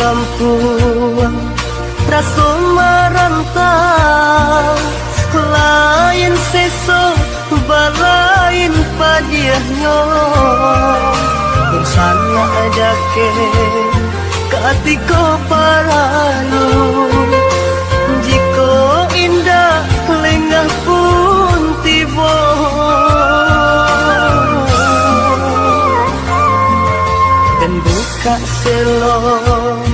kampung rasa merantau lain seso balain padiahnya bersama jake katiko paralu jiko indah lengah pun tiba dan buka selong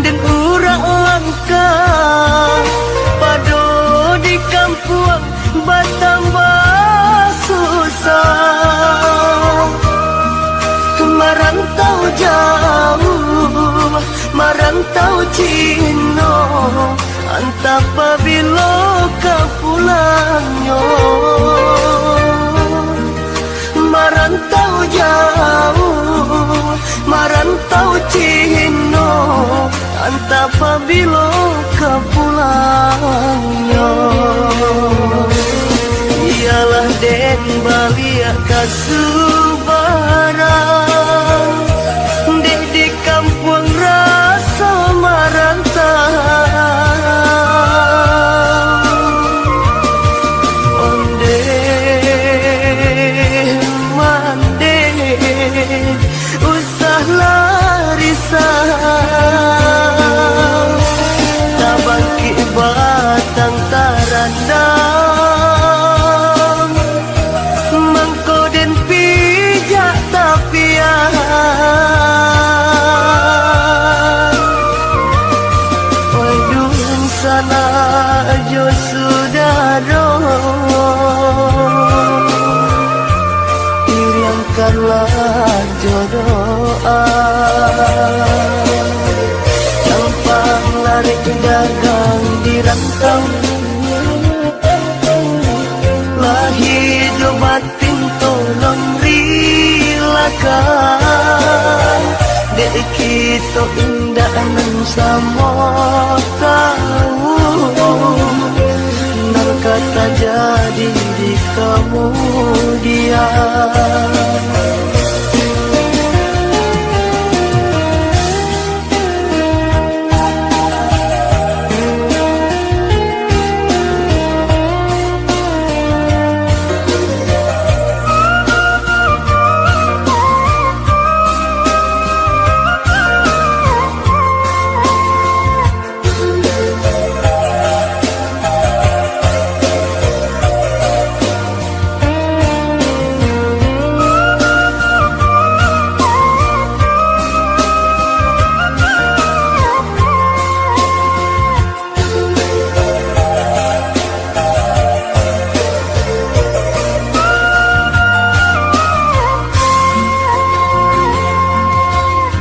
dan urak langkah pado di kampung bertambah susah merantau jauh merantau Cino antap bila kau pulangnya merantau jauh merantau Cino antap bila kau pulangnya ialah den balia kasubaran di kampung rasa merantau onde mande usah larisah tabangki batang tarandang mangkoden pijak tapian waduh sana jo sudaro iriangkanlah jodoa campang lari dagang di rantau lahir jobatin tolong rilakan dek kita indah nan sama tahu nang kata jadi di kemudian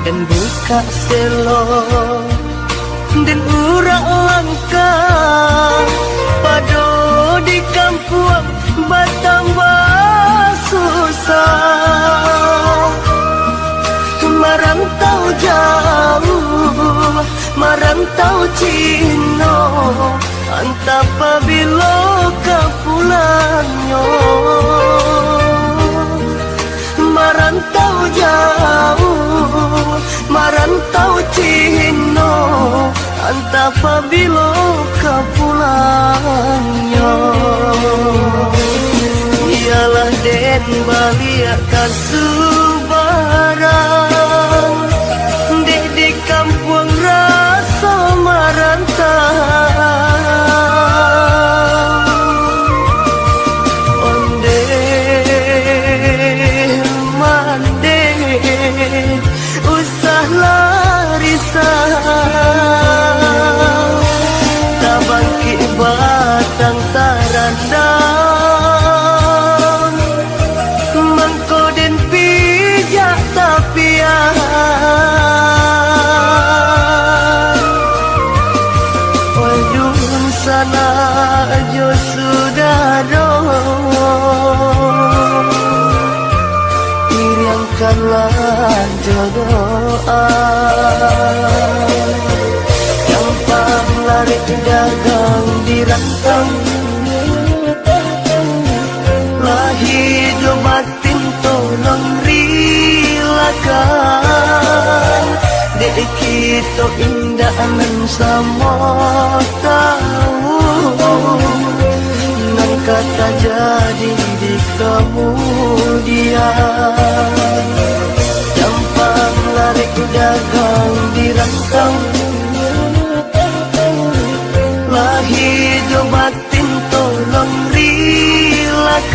dan buka selong dan urak langkah pado di kampung bertambah susah merantau jauh merantau Cino antap bila kau pulangnya merantau jauh merantau Cino antap bila kau pulangnya ialah den balia kasubaran di kampung rasa merantau onde mande usah larisah tabangki batang tarandang mangkoden pijak tapian waduh sana jo sudaro iriangkanlah jodoa campang lari dagang di rantau lahir jobatin tolong rilakan dek kita indah nan sama tahu nan kata jadi di kemudian gampang lari dagang di rantau hidup batin tolong rilakan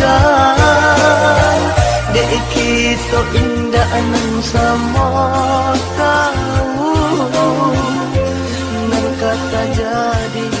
dek kita indah nan sama tahu nan kata jadi